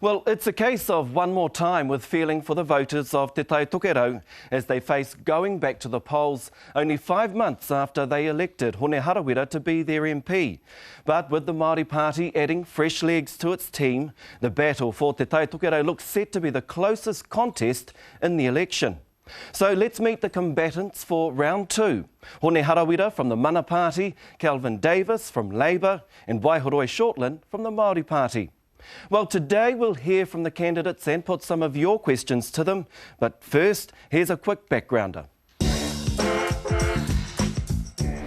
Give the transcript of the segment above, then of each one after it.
Well, it's a case of one more time with feeling for the voters of Te Tai Tokerau as they face going back to the polls only 5 months after they elected Hone Harawira to be their MP. But with the Māori Party adding fresh legs to its team, the battle for Te Tai Tokerau looks set to be the closest contest in the election. So let's meet the combatants for round two. Hone Harawira from the Mana Party, Kelvin Davis from Labour and Waihoroi Shortland from the Māori Party. Well, today we'll hear from the candidates and put some of your questions to them. But first, here's a quick backgrounder.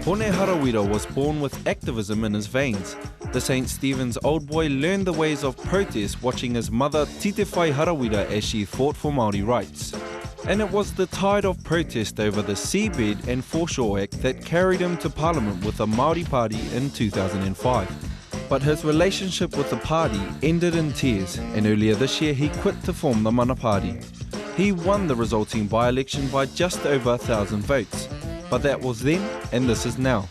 Hone Harawira was born with activism in his veins. The St. Stephen's old boy learned the ways of protest watching his mother Tite Whai Harawira as she fought for Māori rights. And it was the tide of protest over the Seabed and Foreshore Act that carried him to Parliament with the Māori Party in 2005. But his relationship with the party ended in tears, and earlier this year he quit to form the Mana Party. He won the resulting by-election by just over 1,000 votes, but that was then and this is now.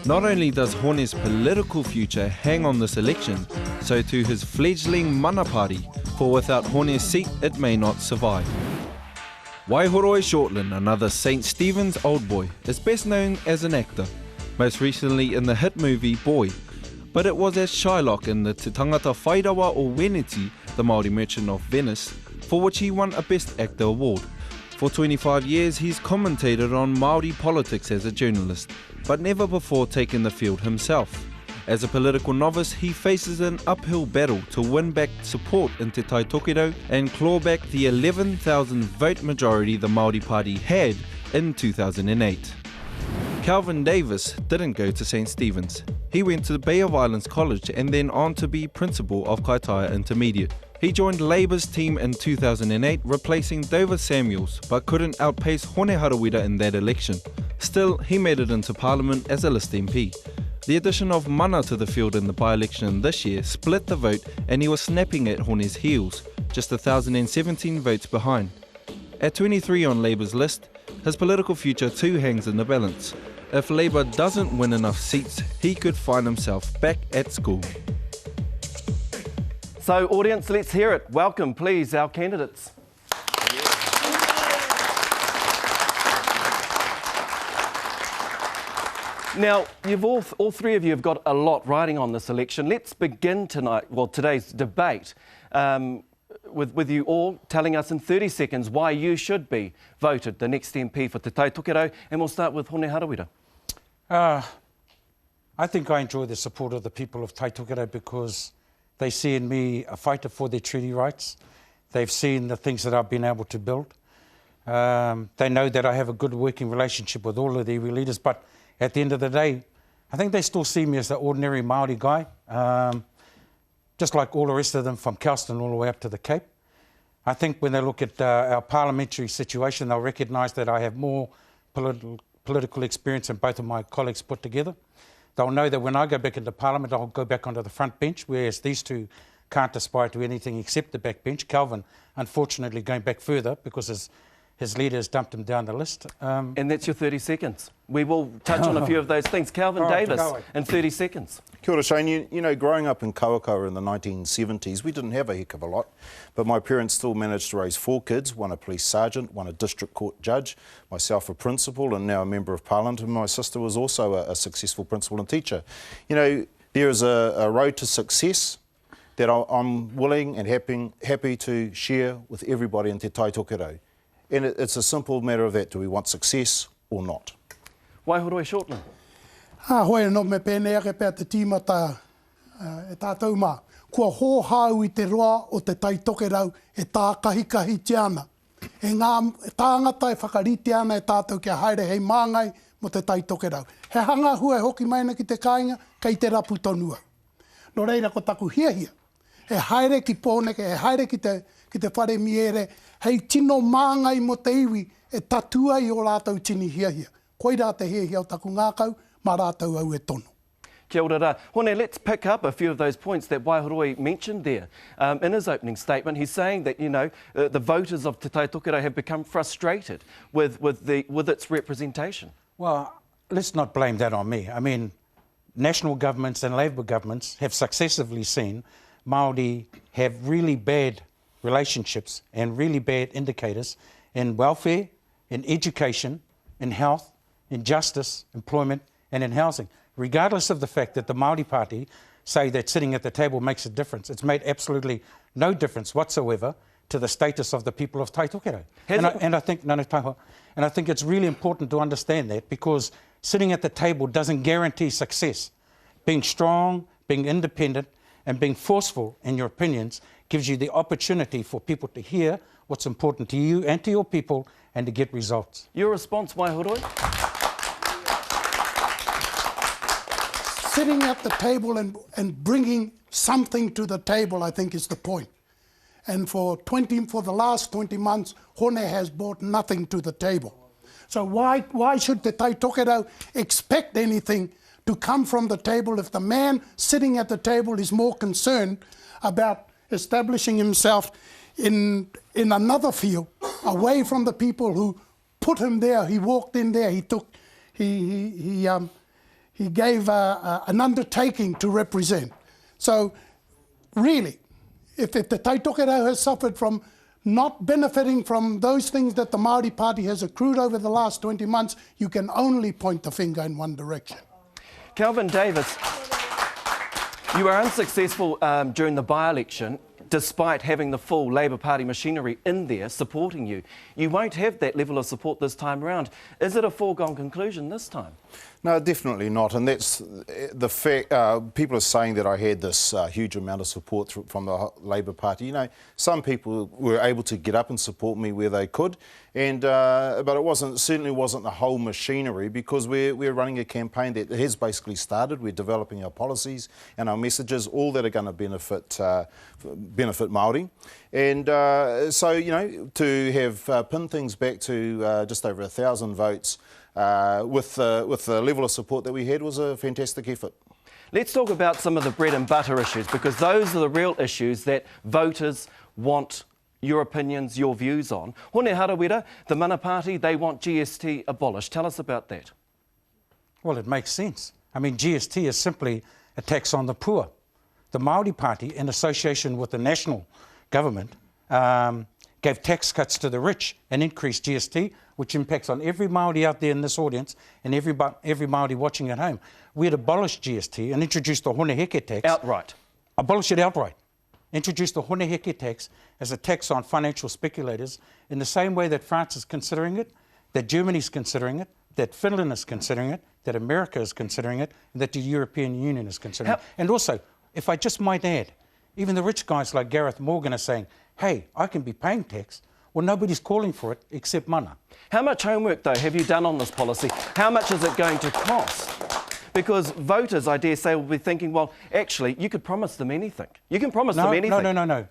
Not only does Hone's political future hang on this election, so too his fledgling Mana Party, for without Hone's seat it may not survive. Waihoroi Shortland, another St. Stephen's old boy, is best known as an actor, most recently in the hit movie Boy. But it was as Shylock in the Te Tangata Whairawa o Weneti, the Māori Merchant of Venice, for which he won a Best Actor award. For 25 years he's commentated on Māori politics as a journalist, but never before taken the field himself. As a political novice, he faces an uphill battle to win back support in Te Tai Tokerau and claw back the 11,000 vote majority the Māori Party had in 2008. Kelvin Davis didn't go to St. Stephen's. He went to the Bay of Islands College and then on to be principal of Kaitaia Intermediate. He joined Labour's team in 2008, replacing Dover Samuels, but couldn't outpace Hone Harawira in that election. Still, he made it into Parliament as a list MP. The addition of Mana to the field in the by-election this year split the vote and he was snapping at Hone's heels, just 1,017 votes behind. At 23 on Labour's list, his political future too hangs in the balance. If Labour doesn't win enough seats, he could find himself back at school. So, audience, let's hear it. Welcome, please, our candidates. Now, all three of you have got a lot riding on this election. Let's begin today's debate with you all telling us in 30 seconds why you should be voted the next MP for Te Tai Tokerau, and we'll start with Hone Harawira. I think I enjoy the support of the people of Tai Tokerau because they see in me a fighter for their treaty rights. They've seen the things that I've been able to build. They know that I have a good working relationship with all of the iwi leaders, but at the end of the day, I think they still see me as the ordinary Māori guy, just like all the rest of them from Kelston all the way up to the Cape. I think when they look at our parliamentary situation, they'll recognise that I have more political experience than both of my colleagues put together. They'll know that when I go back into Parliament, I'll go back onto the front bench, whereas these two can't aspire to anything except the back bench. Kelvin, unfortunately, going back further because his leader has dumped him down the list. And that's your 30 seconds. We will touch on a few of those things. Kelvin Davis, in 30 seconds. Kia ora, Shane. You know, growing up in Kawakawa in the 1970s, we didn't have a heck of a lot, but my parents still managed to raise 4 kids, one a police sergeant, one a district court judge, myself a principal and now a member of Parliament, and my sister was also a successful principal and teacher. You know, there is a road to success that I'm willing and happy to share with everybody in Te Tai Tokerau. And it's a simple matter of that. Do we want success or not? Waihoroi Shortland. Hoi no me pēnei ake pēr te tīmata e tātou mā. Kua hōhau I te roa o te Tai Tokerau e tā kahikahi tiana. E ngā tāngata e whakarite ana e tātou kia haere hei māngai mo te Tai Tokerau. He hanga hua e hoki maina ki te kāinga, kei te rapu tonua. No reira ko taku hiahia. E haere ki pōneke, e haere ki te whare miere, hei tino māngai mo te iwi e tatua I o rātou tini hiahia. Koi rā te hiahia o taku ngākau, mā rātou au e tono. Kia ora rā. Hone, let's pick up a few of those points that Waihoroi mentioned there. In his opening statement, he's saying that, you know, the voters of Te Tai Tokerau have become frustrated with its representation. Well, let's not blame that on me. I mean, national governments and Labour governments have successively seen Māori have really bad relationships and really bad indicators in welfare, in education, in health, in justice, employment, and in housing. Regardless of the fact that the Māori Party say that sitting at the table makes a difference, it's made absolutely no difference whatsoever to the status of the people of Tai Tokerau. And I think it's really important to understand that, because sitting at the table doesn't guarantee success. Being strong, being independent, and being forceful in your opinions gives you the opportunity for people to hear what's important to you and to your people and to get results. Your response, Waihoroi? Sitting at the table and bringing something to the table, I think, is the point. And for the last 20 months, Hone has brought nothing to the table. So why should the Tai Tokerau expect anything to come from the table if the man sitting at the table is more concerned about establishing himself in another field, away from the people who put him there? He walked in there, he gave an undertaking to represent. So really, if the Tai Tokerau has suffered from not benefiting from those things that the Māori Party has accrued over the last 20 months, you can only point the finger in one direction. Kelvin Davis, you were unsuccessful during the by-election, despite having the full Labour Party machinery in there supporting you. You won't have that level of support this time around. Is it a foregone conclusion this time? No, definitely not, and that's the fact. People are saying that I had this huge amount of support from the Labour Party. You know, some people were able to get up and support me where they could, and but it certainly wasn't the whole machinery, because we're running a campaign that has basically started. We're developing our policies and our messages, all that are going to benefit Māori, and so you know, to have pinned things back to just over 1,000 votes. With the level of support that we had was a fantastic effort. Let's talk about some of the bread and butter issues, because those are the real issues that voters want your opinions, your views on. Hone Harawira, the Mana Party, they want GST abolished. Tell us about that. Well, it makes sense. I mean, GST is simply a tax on the poor. The Māori Party, in association with the national government, gave tax cuts to the rich and increased GST, which impacts on every Māori out there in this audience and every Māori watching at home. We had abolished GST and introduced the Hone Heke tax. Outright. Abolish it outright. Introduced the Hone Heke tax as a tax on financial speculators in the same way that France is considering it, that Germany's considering it, that Finland is considering it, that America is considering it, and that the European Union is considering it. And also, if I just might add, even the rich guys like Gareth Morgan are saying, hey, I can be paying tax. Well, nobody's calling for it except Mana. How much homework, though, have you done on this policy? How much is it going to cost? Because voters, I dare say, will be thinking, well, actually, you could promise them anything. You can promise them anything. No.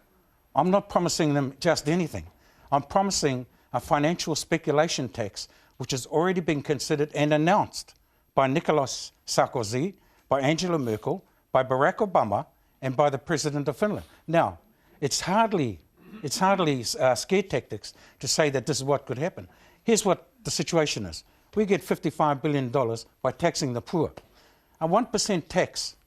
I'm not promising them just anything. I'm promising a financial speculation tax, which has already been considered and announced by Nicolas Sarkozy, by Angela Merkel, by Barack Obama, and by the President of Finland. Now, it's hardly scare tactics to say that this is what could happen. Here's what the situation is. We get $55 billion by taxing the poor. A 1% tax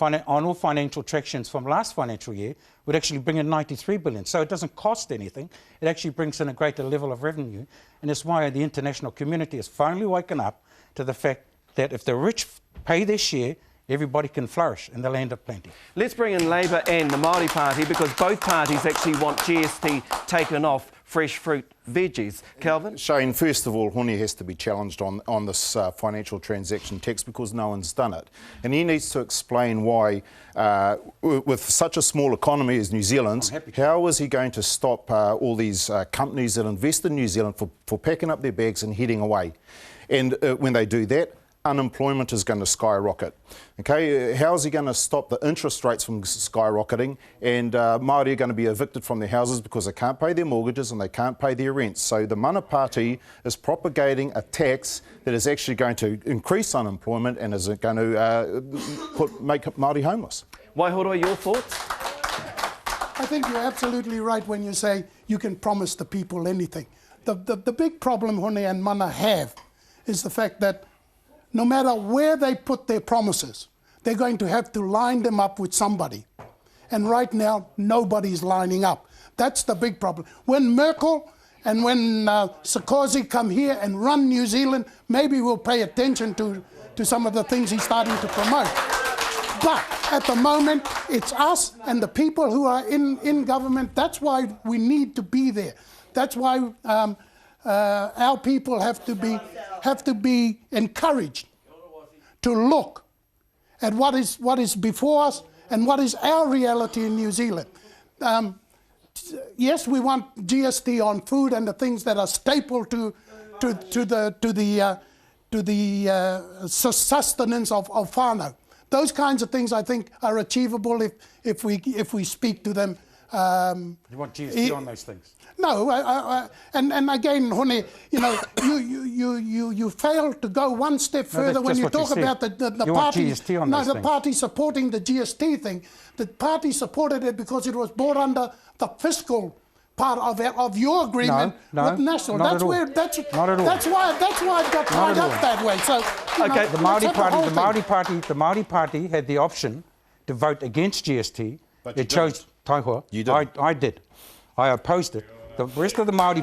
on all financial transactions from last financial year would actually bring in $93 billion. So it doesn't cost anything. It actually brings in a greater level of revenue. And it's why the international community has finally woken up to the fact that if the rich pay their share, everybody can flourish in the land of plenty. Let's bring in Labour and the Māori Party, because both parties actually want GST taken off fresh fruit, veggies. Kelvin? Shane, first of all, Hone has to be challenged on this financial transaction tax, because no one's done it. And he needs to explain why, with such a small economy as New Zealand's, how is he going to stop all these companies that invest in New Zealand for packing up their bags and heading away? And when they do that, unemployment is going to skyrocket. Okay, how is he going to stop the interest rates from skyrocketing? And Māori are going to be evicted from their houses because they can't pay their mortgages and they can't pay their rents. So the Mana Party is propagating a tax that is actually going to increase unemployment and is going to make Māori homeless. Waihoroi, your thoughts? I think you're absolutely right when you say you can promise the people anything. The big problem Hone and Mana have is the fact that no matter where they put their promises, they're going to have to line them up with somebody. and right now nobody's lining up. That's the big problem. When Merkel and when Sarkozy come here and run New Zealand, maybe we'll pay attention to some of the things he's starting to promote. But at the moment, it's us and the people who are in government. That's why we need to be there. That's why our people have to be encouraged to look at what is before us and what is our reality in New Zealand. Yes, we want GST on food and the things that are staple to the sustenance of whānau. Those kinds of things, I think, are achievable if we speak to them. You want GST on those things? No, and again, Hone, you know, you fail to go one step further when you talk about the party. The party supporting the GST thing. The party supported it because it was brought under the fiscal part of your agreement with National. That's where that's why it got tied up that way. So okay, the Māori Party had the option to vote against GST. But it chose Taihoa. You did. I did. I opposed it. The rest of the Māori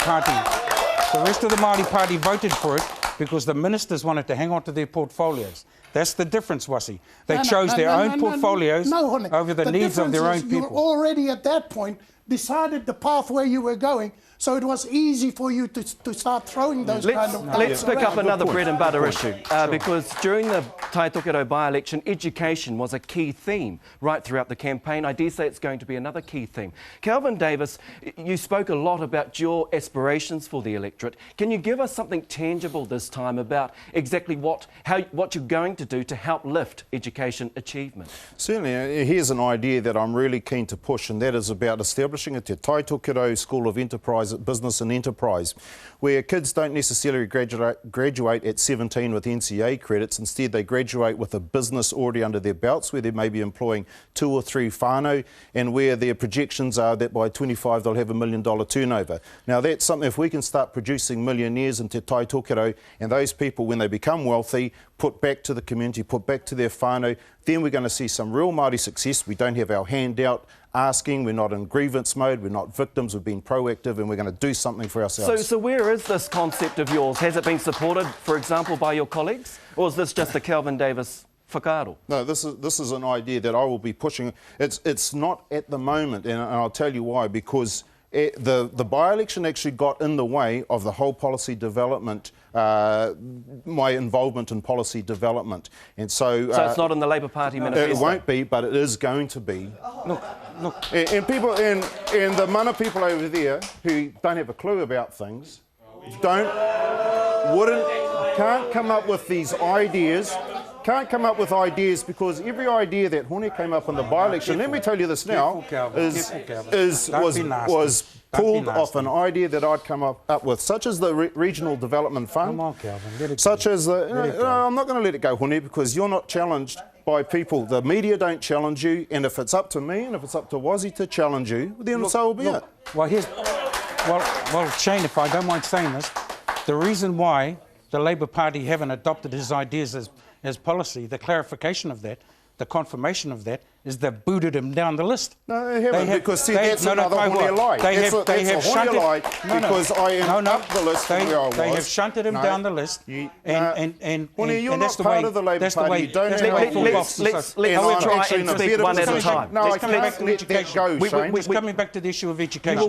Party voted for it because the ministers wanted to hang on to their portfolios. That's the difference, Wasi. They chose their own portfolios over the needs of their own people. You already at that point decided the pathway you were going, so it was easy for you to start throwing those Let's pick up another bread and butter issue, because during the Tai Tokerau by-election, education was a key theme right throughout the campaign. I dare say it's going to be another key theme. Kelvin Davis, you spoke a lot about your aspirations for the electorate. Can you give us something tangible this time about exactly what you're going to do to help lift education achievement? Certainly, here's an idea that I'm really keen to push, and that is about establishing a Tai Tokerau School of Enterprise, Business and Enterprise, where kids don't necessarily graduate at 17 with NCA credits. Instead, they graduate with a business already under their belts, where they may be employing 2 or 3 whānau, and where their projections are that by 25 they'll have $1 million turnover. Now, that's something, if we can start producing millionaires into Tai Tokerau, and those people, when they become wealthy, put back to the community, put back to their whānau, then we're going to see some real Māori success. We don't have our hand out asking, we're not in grievance mode, we're not victims, we've been proactive, and we're going to do something for ourselves. So where is this concept of yours? Has it been supported, for example, by your colleagues? Or is this just a Kelvin Davis whakaaro? No, this is an idea that I will be pushing. It's not at the moment, and I'll tell you why, because the by-election actually got in the way of the whole policy development, my involvement in policy development. And so it's not in the Labour Party manifesto? It won't be, but it is going to be. Look. And people, and the mana people over there who don't have a clue about things, can't come up with these ideas. Can't come up with ideas, because every idea that Hone came up in the by-election, let me tell you this now, was pulled off an idea that I'd come up with, such as the Regional Development Fund. Come on, Calvin, let it such go. as the... I'm not going to let it go, Hone, because you're not challenged by people. The media don't challenge you, and if it's up to me and if it's up to Wazzy to challenge you, then so will be it. Well, Shane, if I don't mind saying this, the reason why the Labour Party haven't adopted his ideas as policy, the clarification of that, the confirmation of that, is they've booted him down the list. No, they haven't, because see, that's another Hone lie. They have shunted lie, because I am up the list from where I was. They have shunted him down the list, Hone, that's you're not the part way, of the Labour Party. Party. You don't have let's try and speak one at a time. No, I can't let that go, Shane. Just coming back to the issue of education. You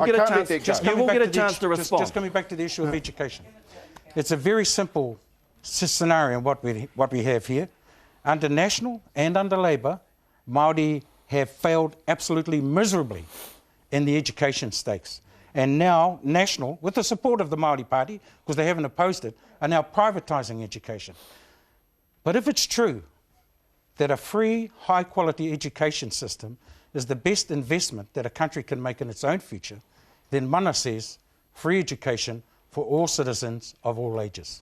will get a chance to respond. Just coming back to the issue of education. It's a very simple scenario what we have here. Under National and under Labour, Māori have failed absolutely miserably in the education stakes. And now National, with the support of the Māori Party, because they haven't opposed it, are now privatising education. But if it's true that a free, high-quality education system is the best investment that a country can make in its own future, then mana says free education for all citizens of all ages.